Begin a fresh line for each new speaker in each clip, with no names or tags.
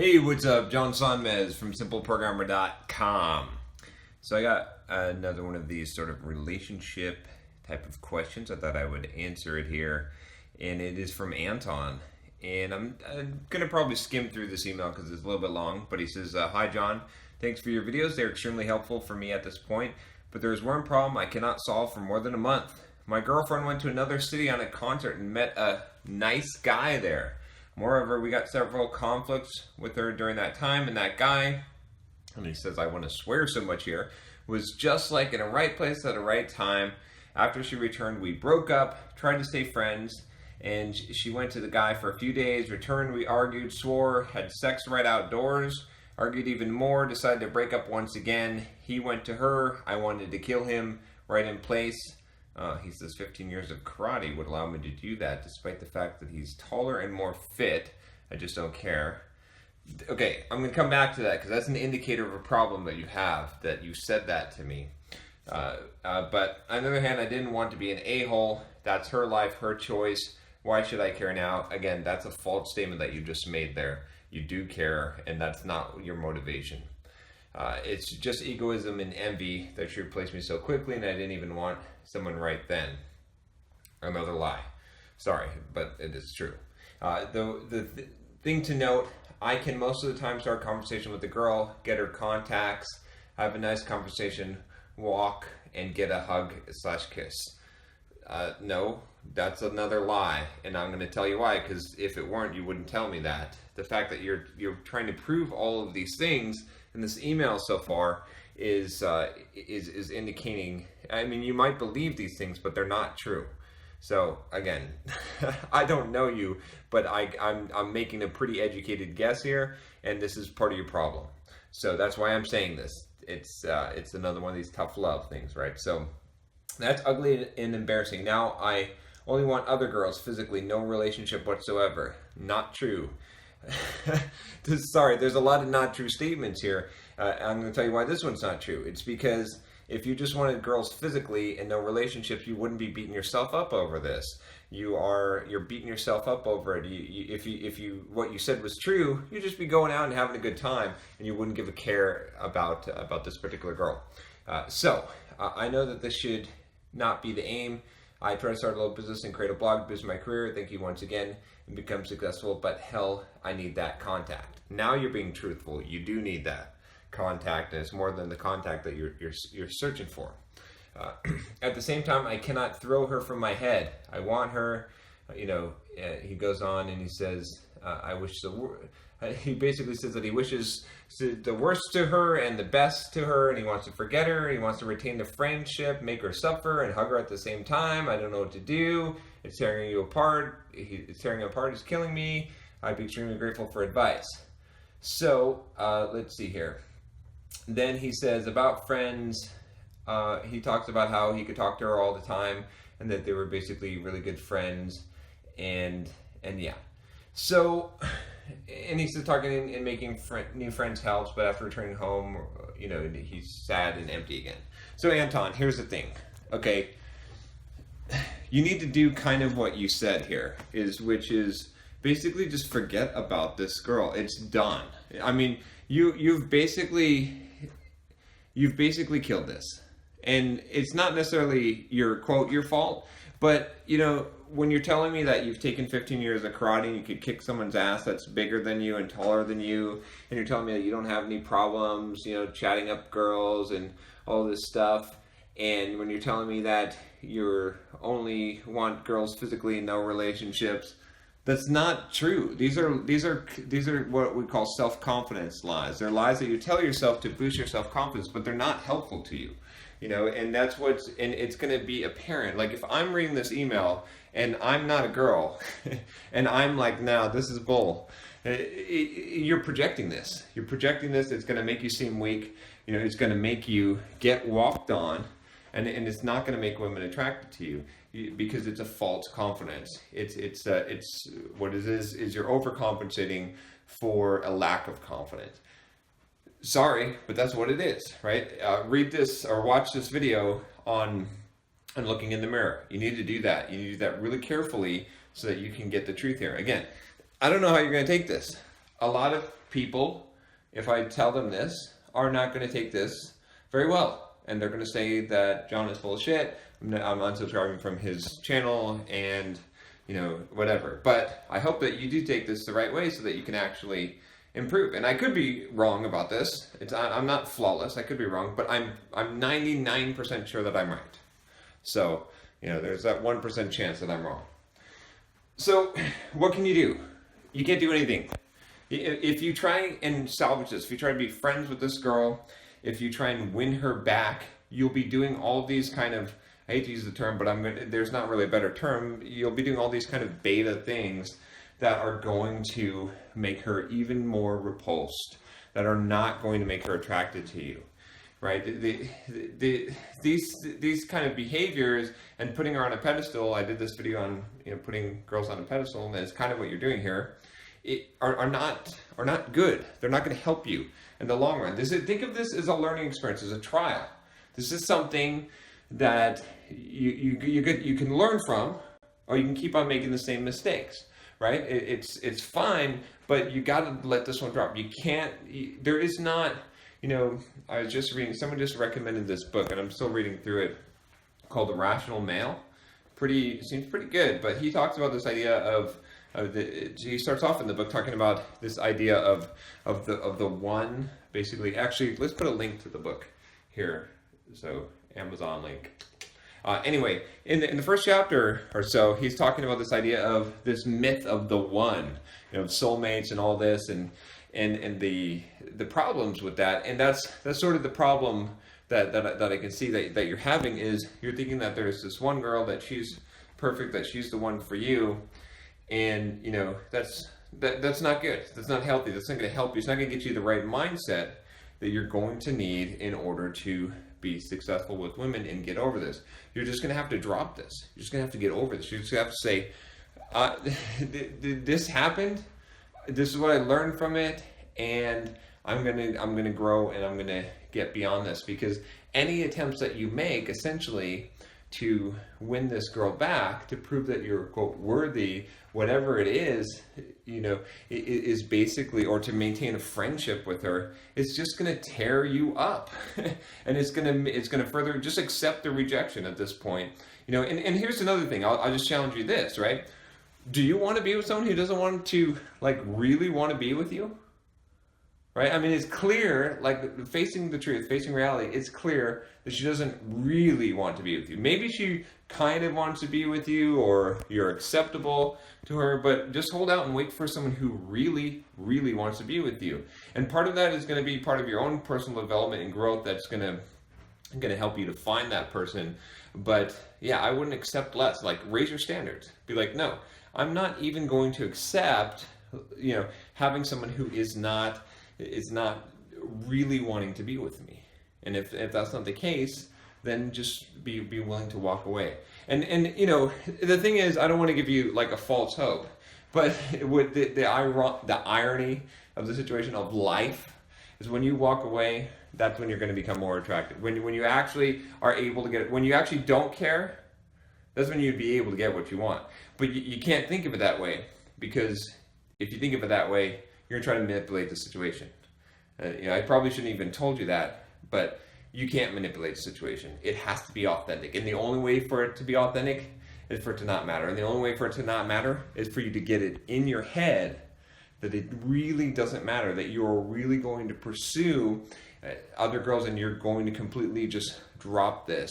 Hey, what's up? John Sonmez from simpleprogrammer.com. So I got another one of these sort of relationship type of questions. I thought I would answer it here. And it is from Anton. And I'm going to probably skim through this email because it's a little bit long. But he says, Hi, John. Thanks for your videos. They're extremely helpful for me at this point. But there's one problem I cannot solve for more than a month. My girlfriend went to another city on a concert and met a nice guy there. Moreover, we got several conflicts with her during that time, and that guy, and he says, I want to swear so much here, was just like in a right place at a right time. After she returned, we broke up, tried to stay friends, and she went to the guy for a few days, returned, we argued, swore, had sex right outdoors, argued even more, decided to break up once again. He went to her, I wanted to kill him right in place. He says 15 years of karate would allow me to do that, despite the fact that he's taller and more fit. I just don't care. Okay, I'm going to come back to that because that's an indicator of a problem that you have, that you said that to me. But on the other hand, I didn't want to be an a-hole. That's her life, her choice. Why should I care now? Again, that's a false statement that you just made there. You do care, and that's not your motivation. It's just egoism and envy that she replaced me so quickly, and I didn't even want someone right then. Another lie. Sorry, but it is true. The thing to note, I can most of the time start a conversation with the girl, get her contacts, have a nice conversation, walk, and get a hug/kiss. No, that's another lie, and I'm going to tell you why, because if it weren't, you wouldn't tell me that. The fact that you're trying to prove all of these things in this email so far is indicating, I mean, you might believe these things, but they're not true. So again, I don't know you, but I'm making a pretty educated guess here, and this is part of your problem. So that's why I'm saying this. It's another one of these tough love things, right? So that's ugly and embarrassing. Now I only want other girls physically, no relationship whatsoever. Not true. Sorry, there's a lot of not true statements here. I'm going to tell you why this one's not true. It's because if you just wanted girls physically and no relationships, you wouldn't be beating yourself up over this. You're beating yourself up over it. If what you said was true, you'd just be going out and having a good time, and you wouldn't give a care about this particular girl. I know that this should not be the aim. I try to start a little business and create a blog to boost my career. Thank you once again and become successful. But hell, I need that contact. Now you're being truthful. You do need that contact, and it's more than the contact that you're searching for. At the same time, I cannot throw her from my head. I want her. He goes on and he says, I wish he basically says that he wishes the worst to her and the best to her, and he wants to forget her, he wants to retain the friendship, make her suffer, and hug her at the same time. I don't know what to do. It's tearing you apart. It's tearing you apart. It's killing me. I'd be extremely grateful for advice. So, let's see here. Then he says about friends, he talks about how he could talk to her all the time, and that they were basically really good friends, and yeah. So, and he's still talking and making new friends helps, but after returning home, he's sad and empty again. So Anton, here's the thing, okay? You need to do kind of what you said here, which is basically just forget about this girl. It's done. I mean, you've basically killed this, and it's not necessarily your fault, but when you're telling me that you've taken 15 years of karate and you could kick someone's ass that's bigger than you and taller than you, and you're telling me that you don't have any problems, chatting up girls and all this stuff, and when you're telling me that you only want girls physically and no relationships, that's not true. These are what we call self-confidence lies. They're lies that you tell yourself to boost your self-confidence, but they're not helpful to you. And that's and it's going to be apparent. Like if I'm reading this email and I'm not a girl and I'm like, no, this is bull. You're projecting this. It's going to make you seem weak. It's going to make you get walked on, and it's not going to make women attracted to you because it's a false confidence. It's what it is you're overcompensating for a lack of confidence. Sorry, but that's what it is, right? Read this or watch this video on looking in the mirror. You need to do that. You need to do that really carefully so that you can get the truth here. Again, I don't know how you're going to take this. A lot of people, if I tell them this, are not going to take this very well. And they're going to say that John is full of shit. I'm unsubscribing from his channel and, whatever. But I hope that you do take this the right way so that you can actually improve. And I could be wrong about this. I'm not flawless. I could be wrong, but I'm 99% sure that I'm right. So, there's that 1% chance that I'm wrong. So, what can you do? You can't do anything. If you try and salvage this, if you try to be friends with this girl, if you try and win her back, you'll be doing all these kind of, I hate to use the term, but there's not really a better term. You'll be doing all these kind of beta things that are going to make her even more repulsed, that are not going to make her attracted to you, right? These kind of behaviors and putting her on a pedestal, I did this video on putting girls on a pedestal, and it's kind of what you're doing here, are not good. They're not going to help you in the long run. Think of this as a learning experience, as a trial. This is something that you can learn from, or you can keep on making the same mistakes, right? It's fine, but you got to let this one drop. You can't. There is not. I was just reading. Someone just recommended this book, and I'm still reading through it, called The Rational Male. Seems pretty good, but he talks about this idea of. He starts off in the book talking about this idea of the one, basically. Actually, let's put a link to the book here. So Amazon link. Anyway, in the first chapter or so, he's talking about this idea of this myth of the one, soulmates and all this, and the problems with that. And that's sort of the problem that I can see that you're having, is you're thinking that there's this one girl, that she's perfect, that she's the one for you. And, that's not good. That's not healthy. That's not going to help you. It's not going to get you the right mindset that you're going to need in order to be successful with women and get over this. You're just going to have to drop this. You're just going to have to get over this. You're just going to have to say, this happened. This is what I learned from it. And I'm going to grow, and I'm going to get beyond this, because any attempts that you make, essentially, to win this girl back, to prove that you're, quote, worthy, whatever it is, is basically, or to maintain a friendship with her, it's just going to tear you up. And it's going to further, just accept the rejection at this point. And here's another thing. I'll just challenge you this, right? Do you want to be with someone who doesn't want to, really want to be with you? Right? I mean, it's clear, facing the truth, facing reality, it's clear that she doesn't really want to be with you. Maybe she kind of wants to be with you, or you're acceptable to her, but just hold out and wait for someone who really, really wants to be with you. And part of that is going to be part of your own personal development and growth that's going to help you to find that person. But yeah, I wouldn't accept less. Raise your standards. Be like, no, I'm not even going to accept, having someone who is not really wanting to be with me. And if that's not the case, then just be willing to walk away. And the thing is, I don't want to give you a false hope, but with the irony of the situation of life is, when you walk away, that's when you're going to become more attractive. When you actually are able to get it, when you actually don't care, that's when you'd be able to get what you want. But you can't think of it that way, because if you think of it that way, you're going to try to manipulate the situation. I probably shouldn't even told you that, but you can't manipulate the situation. It has to be authentic. And the only way for it to be authentic is for it to not matter. And the only way for it to not matter is for you to get it in your head that it really doesn't matter, that you're really going to pursue other girls, and you're going to completely just drop this.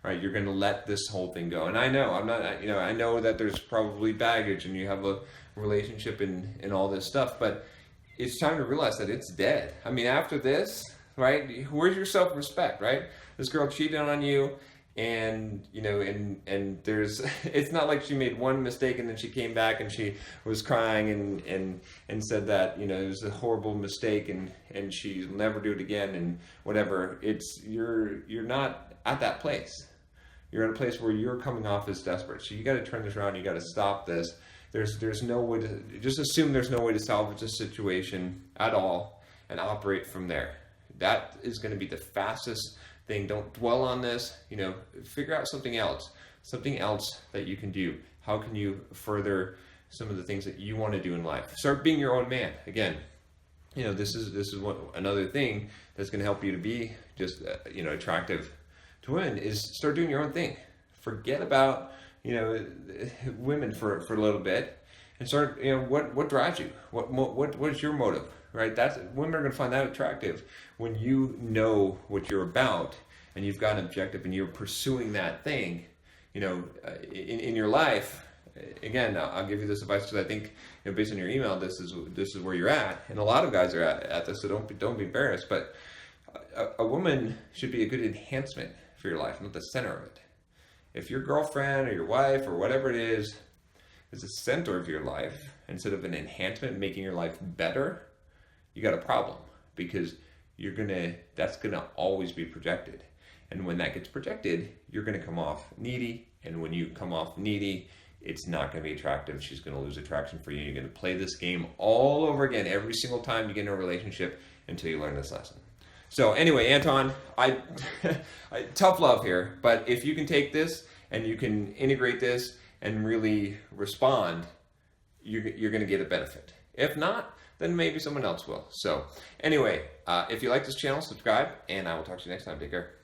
Right? You're going to let this whole thing go. And I know, I know that there's probably baggage, and you have a relationship and all this stuff, but it's time to realize that it's dead. I mean, after this, right? Where's your self-respect, right? This girl cheated on you, and and there's, it's not like she made one mistake and then she came back and she was crying and said that it was a horrible mistake and she'll never do it again and whatever. You're not at that place. You're at a place where you're coming off as desperate. So you got to turn this around. You got to stop this. There's no way to, just assume there's no way to salvage this situation at all and operate from there. That is going to be the fastest thing. Don't dwell on this. Figure out something else that you can do. How can you further some of the things that you want to do in life? Start being your own man. Again, this is another thing that's going to help you to be just attractive to women is start doing your own thing. Forget about women for a little bit and start what drives you, what is your motive, right? That's women are going to find that attractive when you know what you're about and you've got an objective and you're pursuing that thing in your life. Again, I'll give you this advice because I think, based on your email, this is where you're at, and a lot of guys are at this. So don't be embarrassed. But a woman should be a good enhancement for your life, not the center of it. If your girlfriend or your wife or whatever it is the center of your life instead of an enhancement, making your life better, you got a problem because that's gonna always be projected, and when that gets projected, you're gonna come off needy, and when you come off needy, it's not going to be attractive. She's going to lose attraction for you. You're going to play this game all over again every single time you get in a relationship until you learn this lesson. So anyway, Anton, tough love here, but if you can take this and you can integrate this and really respond, you're going to get a benefit. If not, then maybe someone else will. So anyway, if you like this channel, subscribe, and I will talk to you next time. Take care.